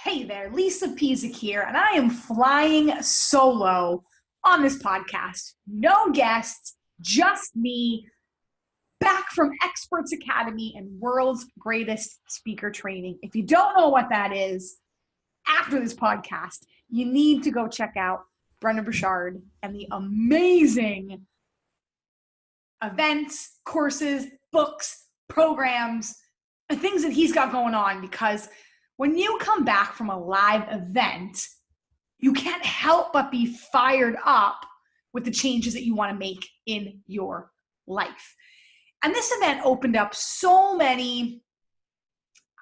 Hey there, Lisa Pezik here, and I am flying solo on this podcast. No guests, just me, back from Experts Academy and World's Greatest Speaker Training. If you don't know what that is, after this podcast, you need to go check out Brendan Burchard and the amazing events, courses, books, programs, and things that he's got going on, because when you come back from a live event, you can't help but be fired up with the changes that you want to make in your life. And this event opened up so many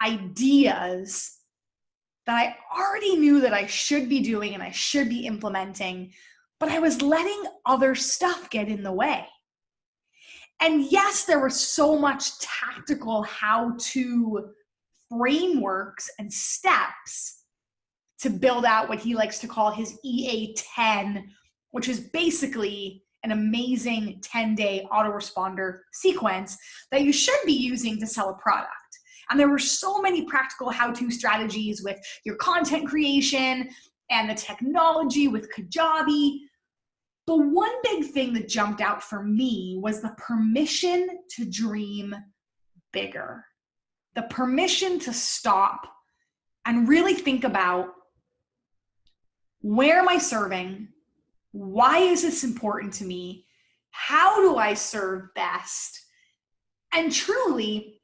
ideas that I already knew that I should be doing and I should be implementing, but I was letting other stuff get in the way. And yes, there was so much tactical how-to frameworks and steps to build out what he likes to call his EA10, which is basically an amazing 10-day autoresponder sequence that you should be using to sell a product. And there were so many practical how-to strategies with your content creation and the technology with Kajabi. The one big thing that jumped out for me was the permission to dream bigger. The permission to stop and really think about, where am I serving? Why is this important to me? How do I serve best? And truly,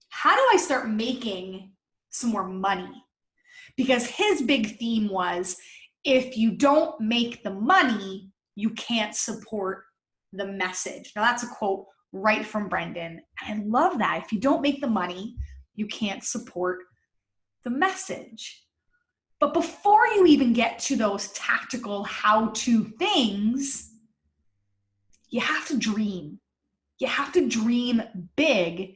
how do I start making some more money? Because his big theme was, if you don't make the money, you can't support the message. Now that's a quote right from Brendan. I love that. If you don't make the money, you can't support the message. But before you even get to those tactical how-to things, you have to dream. You have to dream big,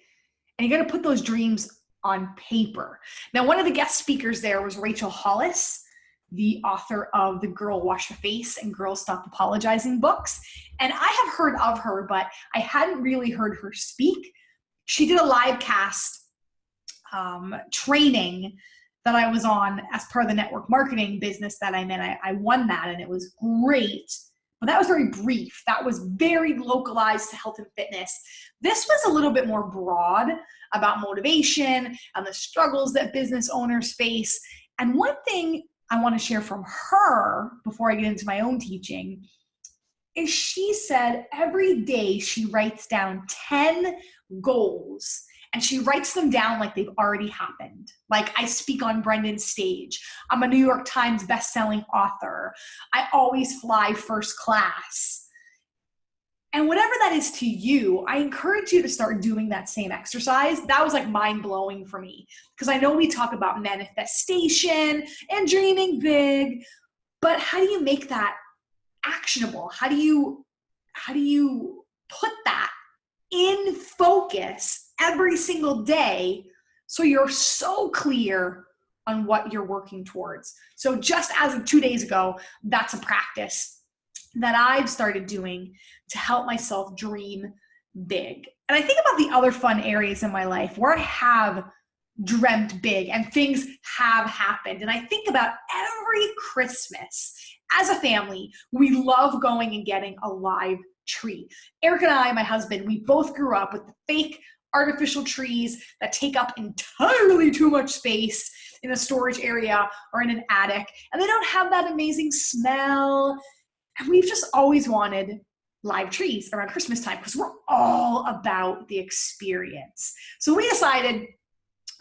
and you got to put those dreams on paper. Now, one of the guest speakers there was Rachel Hollis, the author of the Girl Wash Your Face and Girl Stop Apologizing books. And I have heard of her, but I hadn't really heard her speak. She did a live cast training that I was on as part of the network marketing business that I'm in. I won that, and it was great. But that was very brief. That was very localized to health and fitness. This was a little bit more broad about motivation and the struggles that business owners face. And one thing I want to share from her before I get into my own teaching is she said every day she writes down 10 goals, and she writes them down like they've already happened. Like, I speak on Brendan's stage. I'm a New York Times bestselling author. I always fly first class. And whatever that is to you, I encourage you to start doing that same exercise. That was like mind-blowing for me, because I know we talk about manifestation and dreaming big, but how do you make that actionable? How do you put that in focus every single day so you're so clear on what you're working towards? So just as of 2 days ago, that's a practice that I've started doing to help myself dream big. And I think about the other fun areas in my life where I have dreamt big and things have happened. And I think about every Christmas as a family, we love going and getting a live tree. Eric and I, my husband, we both grew up with the fake artificial trees that take up entirely too much space in a storage area or in an attic. And they don't have that amazing smell. And we've just always wanted live trees around Christmas time because we're all about the experience. So we decided,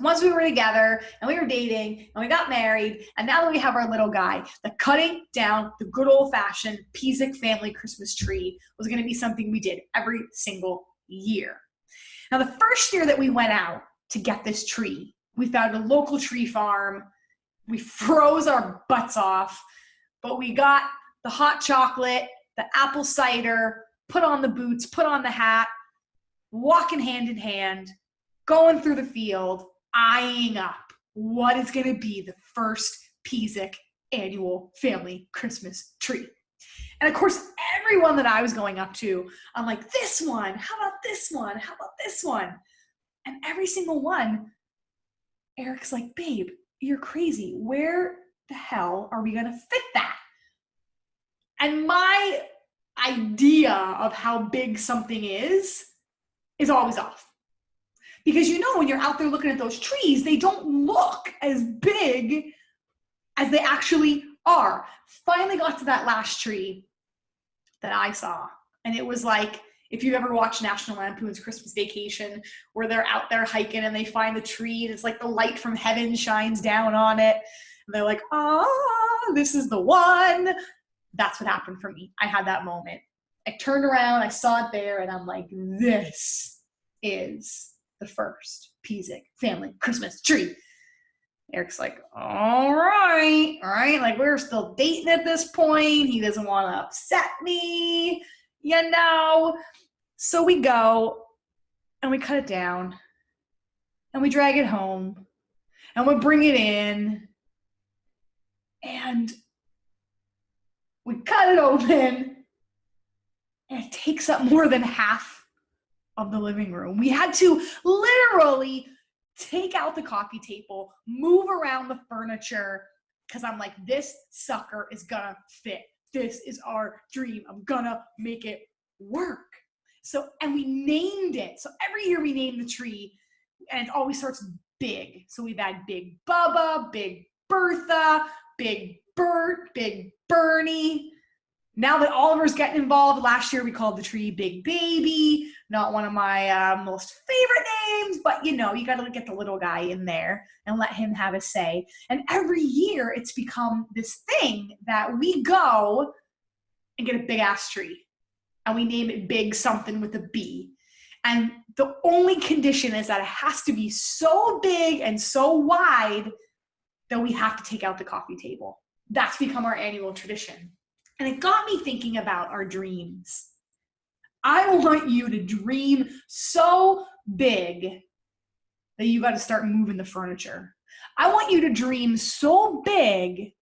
once we were together and we were dating and we got married, and now that we have our little guy, that cutting down the good old-fashioned Pezik family Christmas tree was going to be something we did every single year. Now, the first year that we went out to get this tree, we found a local tree farm. We froze our butts off, but we got the hot chocolate, the apple cider, put on the boots, put on the hat, walking hand in hand, going through the field, eyeing up what is going to be the first Pezik annual family Christmas tree. And of course, everyone that I was going up to, I'm like, this one, how about this one? How about this one? And every single one, Eric's like, babe, you're crazy. Where the hell are we going to fit that? And my idea of how big something is always off. Because when you're out there looking at those trees, they don't look as big as they actually are. Finally got to that last tree that I saw. And it was like, if you've ever watched National Lampoon's Christmas Vacation, where they're out there hiking and they find the tree and it's like the light from heaven shines down on it. And they're like, this is the one. That's what happened for me. I had that moment. I turned around, I saw it there, and I'm like, this is the first Pezik family Christmas tree. Eric's like, all right. Like, we're still dating at this point. He doesn't want to upset me, So we go, and we cut it down, and we drag it home, and we bring it in, and we cut it open, and it takes up more than half of the living room. We had to literally take out the coffee table, move around the furniture, because I'm like, this sucker is gonna fit. This is our dream. I'm gonna make it work. So, and we named it. So every year we name the tree, and it always starts big. So we've had Big Bubba, Big Bertha, Big Bert, Big Bernie. Now that Oliver's getting involved, last year we called the tree Big Baby. Not one of my most favorite names, but you got to get the little guy in there and let him have a say. And every year it's become this thing that we go and get a big ass tree. And we name it Big something with a B. And the only condition is that it has to be so big and so wide that we have to take out the coffee table. That's become our annual tradition. And it got me thinking about our dreams. I want you to dream so big that you got to start moving the furniture. I want you to dream so big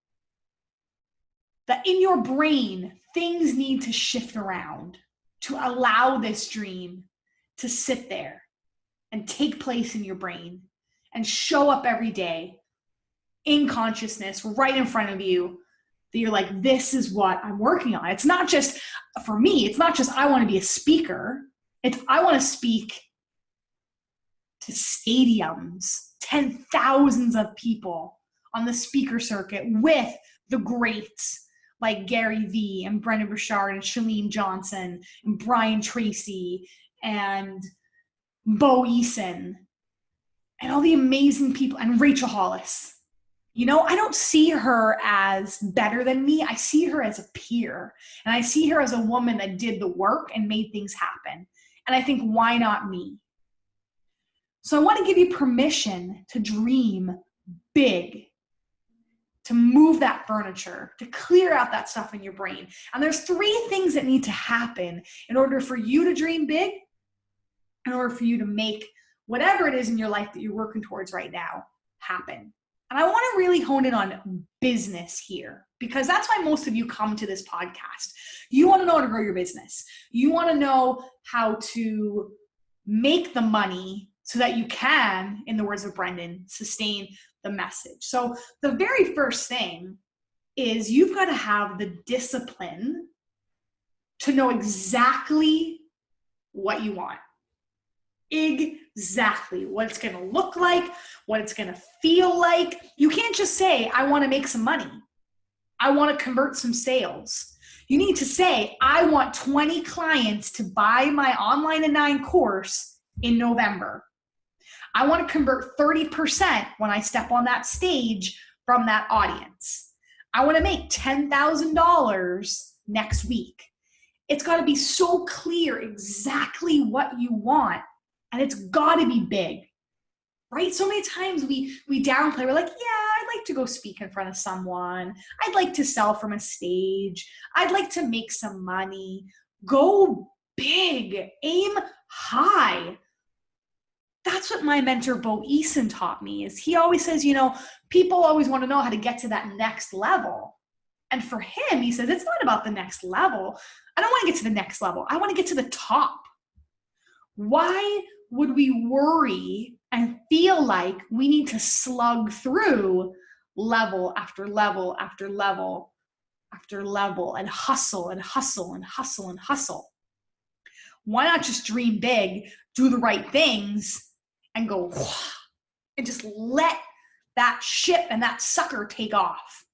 that in your brain, things need to shift around to allow this dream to sit there and take place in your brain and show up every day in consciousness right in front of you, that you're like, this is what I'm working on. It's not just, for me, it's not just I want to be a speaker. It's I want to speak to stadiums, 10,000s of people on the speaker circuit with the greats like Gary Vee and Brendan Burchard and Chalene Johnson and Brian Tracy and Bo Eason and all the amazing people, and Rachel Hollis. I don't see her as better than me. I see her as a peer. And I see her as a woman that did the work and made things happen. And I think, why not me? So I want to give you permission to dream big, to move that furniture, to clear out that stuff in your brain. And there's 3 things that need to happen in order for you to dream big, in order for you to make whatever it is in your life that you're working towards right now happen. And I want to really hone in on business here, because that's why most of you come to this podcast. You want to know how to grow your business. You want to know how to make the money so that you can, in the words of Brendan, sustain the message. So the very first thing is you've got to have the discipline to know exactly what you want. Exactly what it's going to look like, what it's going to feel like. You can't just say, I want to make some money. I want to convert some sales. You need to say, I want 20 clients to buy my Online at 9 course in November. I want to convert 30% when I step on that stage from that audience. I want to make $10,000 next week. It's got to be so clear exactly what you want. And it's got to be big, right? So many times we downplay. We're like, yeah, I'd like to go speak in front of someone. I'd like to sell from a stage. I'd like to make some money. Go big. Aim high. That's what my mentor, Bo Eason, taught me. Is he always says, people always want to know how to get to that next level. And for him, he says, it's not about the next level. I don't want to get to the next level. I want to get to the top. Why would we worry and feel like we need to slug through level after level after level after level and hustle and hustle and hustle and hustle? Why not just dream big, do the right things, and go and just let that ship and that sucker take off?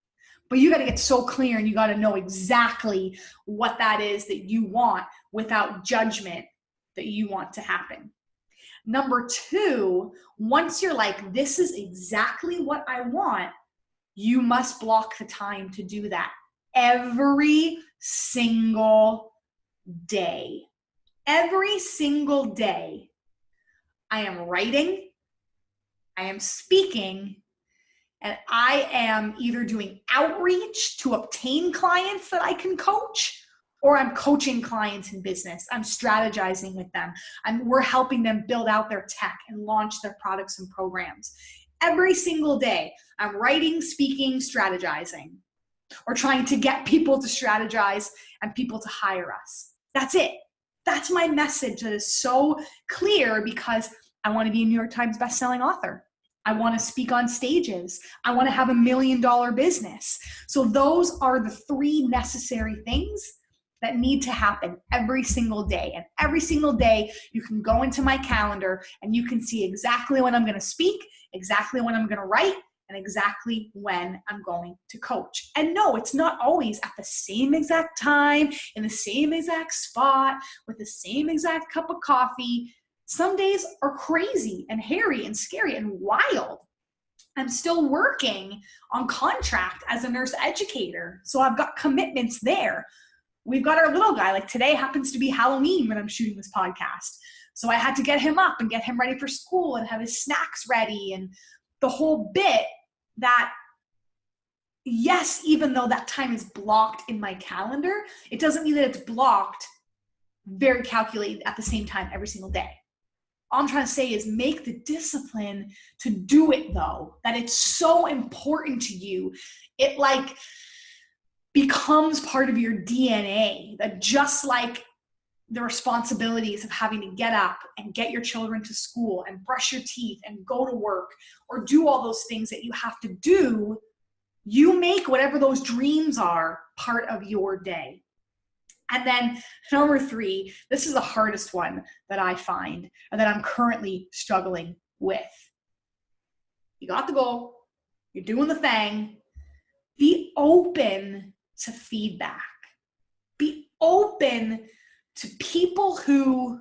But you got to get so clear, and you got to know exactly what that is that you want without judgment that you want to happen. Number two, once you're like, this is exactly what I want, you must block the time to do that every single day. Every single day, I am writing, I am speaking, and I am either doing outreach to obtain clients that I can coach, or I'm coaching clients in business. I'm strategizing with them. We're helping them build out their tech and launch their products and programs. Every single day, I'm writing, speaking, strategizing, or trying to get people to strategize and people to hire us. That's it. That's my message that is so clear, because I want to be a New York Times bestselling author. I want to speak on stages. I want to have $1 million business. So those are the three necessary things that need to happen every single day. And every single day you can go into my calendar and you can see exactly when I'm going to speak, exactly when I'm going to write, and exactly when I'm going to coach. And no, it's not always at the same exact time, in the same exact spot, with the same exact cup of coffee. Some days are crazy and hairy and scary and wild. I'm still working on contract as a nurse educator, so I've got commitments there. We've got our little guy, like today happens to be Halloween when I'm shooting this podcast. So I had to get him up and get him ready for school and have his snacks ready and the whole bit. That, yes, even though that time is blocked in my calendar, it doesn't mean that it's blocked very calculated at the same time every single day. All I'm trying to say is make the discipline to do it, though, that it's so important to you. It like becomes part of your DNA, that just like the responsibilities of having to get up and get your children to school and brush your teeth and go to work or do all those things that you have to do, you make whatever those dreams are part of your day. And then number three, this is the hardest one that I find and that I'm currently struggling with. You got the goal, you're doing the thing. Be open to feedback. Be open to people who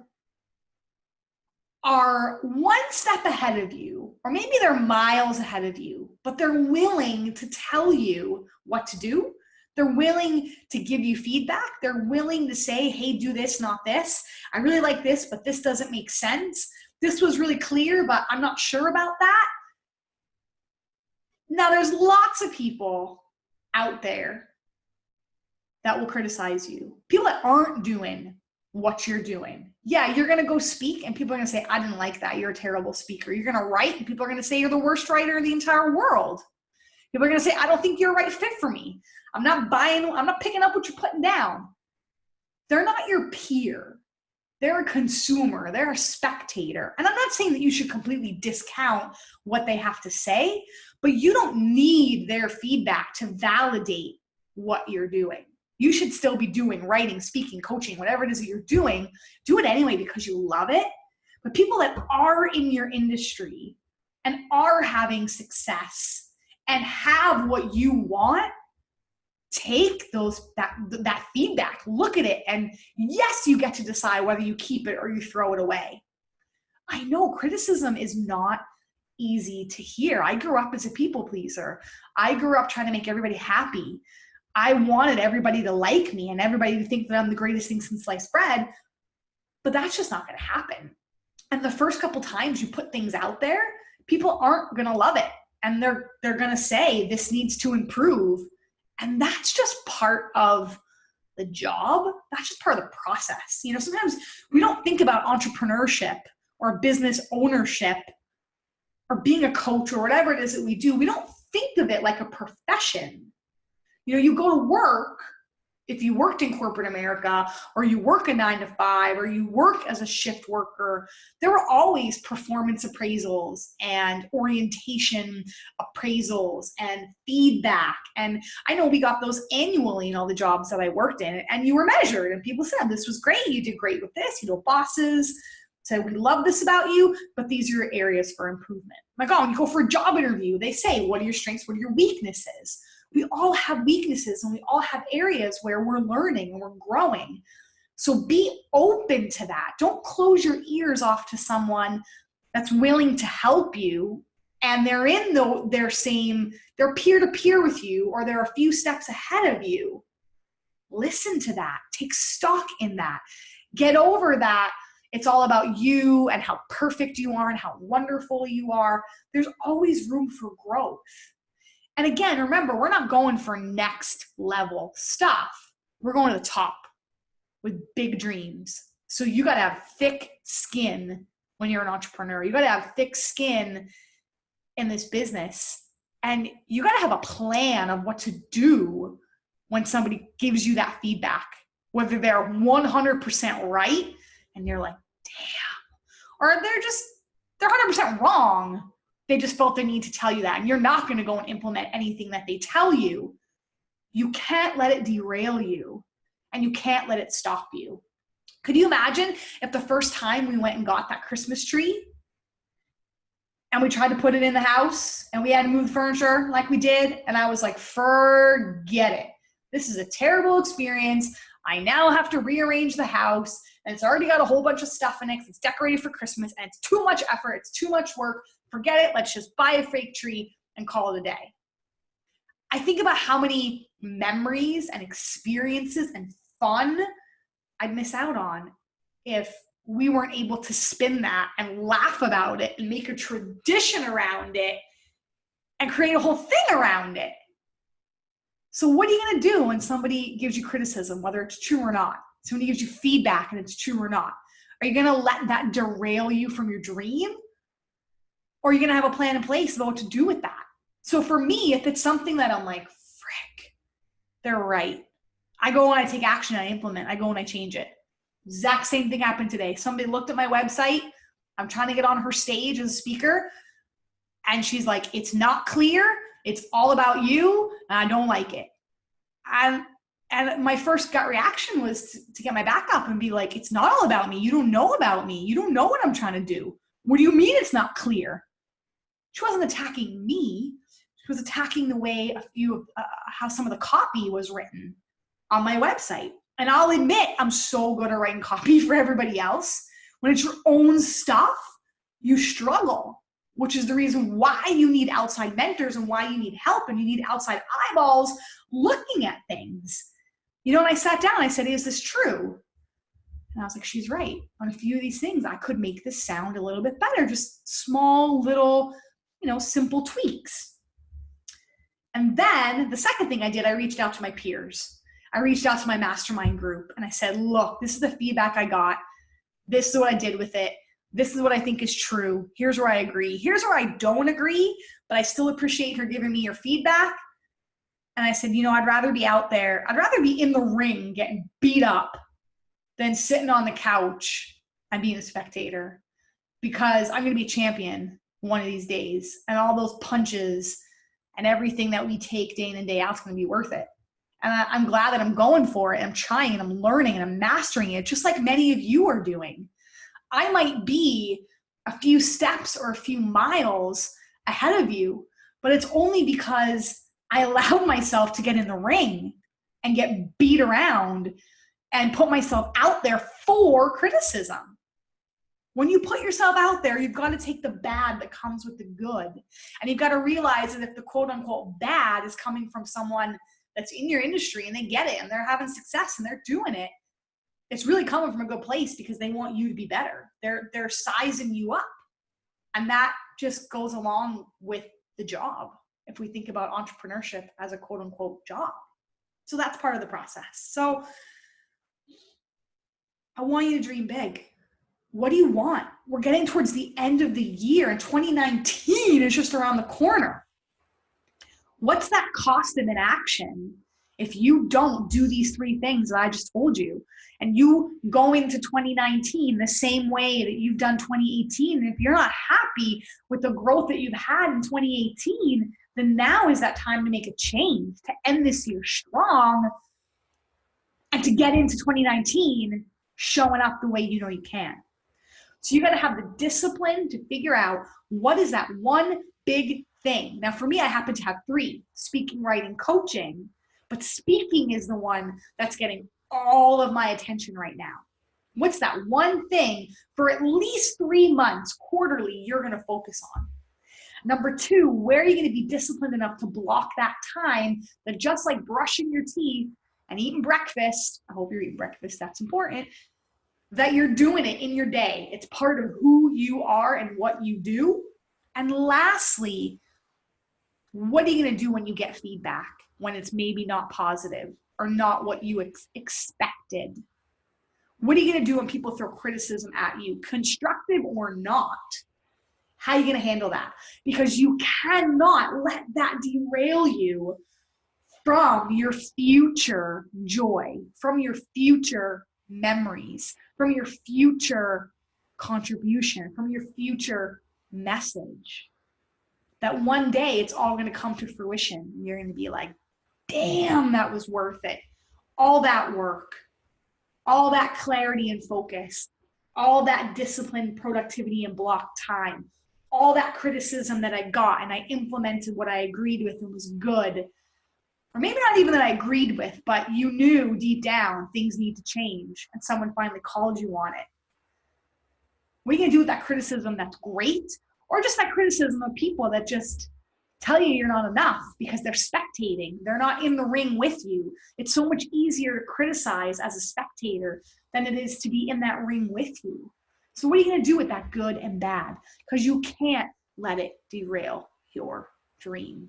are one step ahead of you, or maybe they're miles ahead of you, but they're willing to tell you what to do. They're willing to give you feedback. They're willing to say, hey, do this, not this. I really like this, but this doesn't make sense. This was really clear, but I'm not sure about that. Now, there's lots of people out there that will criticize you. People that aren't doing what you're doing. Yeah, you're going to go speak and people are going to say, I didn't like that. You're a terrible speaker. You're going to write and people are going to say you're the worst writer in the entire world. People are going to say, I don't think you're a right fit for me. I'm not picking up what you're putting down. They're not your peer. They're a consumer. They're a spectator. And I'm not saying that you should completely discount what they have to say, but you don't need their feedback to validate what you're doing. You should still be doing writing, speaking, coaching, whatever it is that you're doing. Do it anyway because you love it. But people that are in your industry and are having success and have what you want, take that feedback, look at it, and yes, you get to decide whether you keep it or you throw it away. I know criticism is not easy to hear. I grew up as a people pleaser. I grew up trying to make everybody happy. I wanted everybody to like me and everybody to think that I'm the greatest thing since sliced bread, but that's just not going to happen. And the first couple times you put things out there, people aren't going to love it. And they're going to say, this needs to improve. And that's just part of the job. That's just part of the process. You know, sometimes we don't think about entrepreneurship or business ownership or being a coach or whatever it is that we do. We don't think of it like a profession. You know, you go to work if you worked in corporate America, or you work a 9 to 5, or you work as a shift worker, there were always performance appraisals and orientation appraisals and feedback. And I know we got those annually in all the jobs that I worked in, and you were measured, and people said, this was great, you did great with this. Bosses said, we love this about you, but these are your areas for improvement. Like, oh, when you go for a job interview, they say, what are your strengths? What are your weaknesses? We all have weaknesses, and we all have areas where we're learning and we're growing. So be open to that. Don't close your ears off to someone that's willing to help you, and they're in they're peer-to-peer with you, or they're a few steps ahead of you. Listen to that. Take stock in that. Get over that. It's all about you and how perfect you are and how wonderful you are. There's always room for growth. And again, remember, we're not going for next level stuff. We're going to the top with big dreams. So you got to have thick skin when you're an entrepreneur. You got to have thick skin in this business. And you got to have a plan of what to do when somebody gives you that feedback, whether they're 100% right and you're like, damn, or they're 100% wrong. They just felt the need to tell you that, and you're not going to go and implement anything that they tell you. You can't let it derail you, and you can't let it stop you. Could you imagine if the first time we went and got that Christmas tree and we tried to put it in the house and we had to move the furniture like we did, and I was like, forget it. This is a terrible experience. I now have to rearrange the house, and it's already got a whole bunch of stuff in it. It's decorated for Christmas, and it's too much effort. It's too much work. Forget it. Let's just buy a fake tree and call it a day. I think about how many memories and experiences and fun I'd miss out on if we weren't able to spin that and laugh about it and make a tradition around it and create a whole thing around it. So what are you going to do when somebody gives you criticism, whether it's true or not? Somebody gives you feedback and it's true or not. Are you going to let that derail you from your dream? Or are you going to have a plan in place about what to do with that? So for me, if it's something that I'm like, frick, they're right. I go and I take action, I implement, I go and I change it. Exact same thing happened today. Somebody looked at my website. I'm trying to get on her stage as a speaker. And she's like, it's not clear. It's all about you. And I don't like it. And my first gut reaction was to get my back up and be like, it's not all about me. You don't know about me. You don't know what I'm trying to do. What do you mean it's not clear? She wasn't attacking me. She was attacking the way how some of the copy was written on my website. And I'll admit, I'm so good at writing copy for everybody else. When it's your own stuff, you struggle, which is the reason why you need outside mentors and why you need help and you need outside eyeballs looking at things. You know, when I sat down, I said, is this true? And I was like, she's right. On a few of these things, I could make this sound a little bit better. Just small little, simple tweaks. And then the second thing I did, I reached out to my peers. I reached out to my mastermind group and I said, look, this is the feedback I got. This is what I did with it. This is what I think is true. Here's where I agree. Here's where I don't agree, but I still appreciate her giving me your feedback. And I said, I'd rather be out there. I'd rather be in the ring getting beat up than sitting on the couch and being a spectator, because I'm going to be a champion one of these days. And all those punches and everything that we take day in and day out is going to be worth it. And I'm glad that I'm going for it. I'm trying and I'm learning and I'm mastering it, just like many of you are doing. I might be a few steps or a few miles ahead of you, but it's only because I allowed myself to get in the ring and get beat around and put myself out there for criticism. When you put yourself out there, you've got to take the bad that comes with the good. And you've got to realize that if the quote unquote bad is coming from someone that's in your industry and they get it and they're having success and they're doing it, it's really coming from a good place because they want you to be better. They're sizing you up. And that just goes along with the job if we think about entrepreneurship as a quote unquote job. So that's part of the process. So I want you to dream big. What do you want? We're getting towards the end of the year and 2019 is just around the corner. What's that cost of inaction if you don't do these 3 things that I just told you, and you go into 2019 the same way that you've done 2018, and if you're not happy with the growth that you've had in 2018, then now is that time to make a change, to end this year strong, and to get into 2019 showing up the way you know you can. So you got to have the discipline to figure out what is that one big thing. Now for me, I happen to have 3: speaking, writing, coaching, but speaking is the one that's getting all of my attention right now. What's that one thing for at least 3 months quarterly you're going to focus on? Number 2, where are you going to be disciplined enough to block that time that, just like brushing your teeth and eating breakfast, I hope you're eating breakfast, that's important, that you're doing it in your day. It's part of who you are and what you do. And lastly, what are you going to do when you get feedback, when it's maybe not positive or not what you expected? What are you going to do when people throw criticism at you, constructive or not? How are you going to handle that? Because you cannot let that derail you from your future joy, from your future memories, from your future contribution, from your future message. That one day it's all going to come to fruition. You're going to be like, damn, that was worth it. All that work, all that clarity and focus, all that discipline, productivity, and block time, all that criticism that I got and I implemented what I agreed with and was good. Or maybe not even that I agreed with, but you knew deep down things need to change and someone finally called you on it. What are you going to do with that criticism that's great? Or just that criticism of people that just tell you you're not enough because they're spectating. They're not in the ring with you. It's so much easier to criticize as a spectator than it is to be in that ring with you. So what are you going to do with that good and bad? Because you can't let it derail your dream.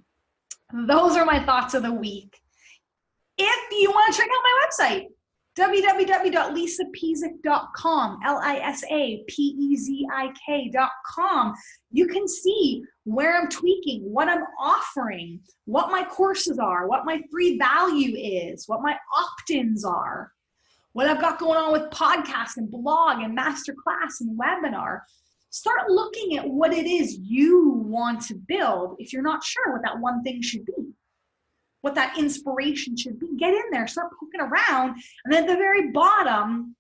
Those are my thoughts of the week. If you want to check out my website, www.lisapezik.com, LISAPEZIK.com. You can see where I'm tweaking, what I'm offering, what my courses are, what my free value is, what my opt-ins are, what I've got going on with podcast and blog and masterclass and webinar. Start looking at what it is you want to build if you're not sure what that one thing should be, what that inspiration should be. Get in there, start poking around, and then at the very bottom,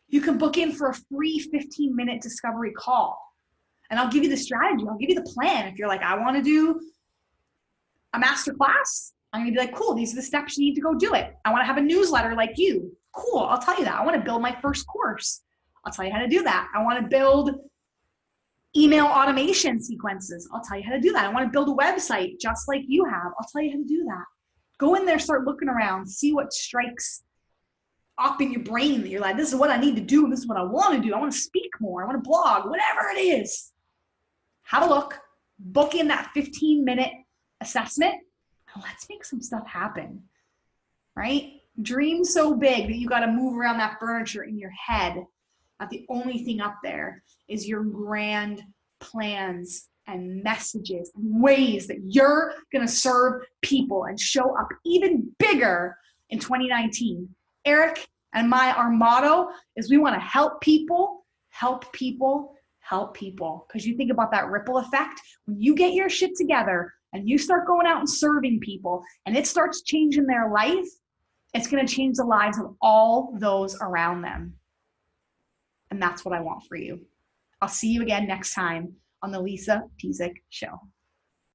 you can book in for a free 15-minute discovery call. And I'll give you the strategy, I'll give you the plan. If you're like, I want to do a masterclass, I'm going to be like, cool, these are the steps you need to go do it. I want to have a newsletter like you. Cool, I'll tell you that. I want to build my first course. I'll tell you how to do that. I want to build email automation sequences. I'll tell you how to do that. I want to build a website just like you have. I'll tell you how to do that. Go in there, start looking around, see what strikes up in your brain that you're like, this is what I need to do. This is what I want to do. I want to speak more. I want to blog, whatever it is. Have a look, book in that 15-minute assessment, and let's make some stuff happen, right? Dream so big that you got to move around that furniture in your head. That the only thing up there is your grand plans and messages and ways that you're going to serve people and show up even bigger in 2019. Eric and our motto is we want to help people, help people, help people. Because you think about that ripple effect. When you get your shit together and you start going out and serving people and it starts changing their life, it's going to change the lives of all those around them. And that's what I want for you. I'll see you again next time on the Lisa Pezik Show.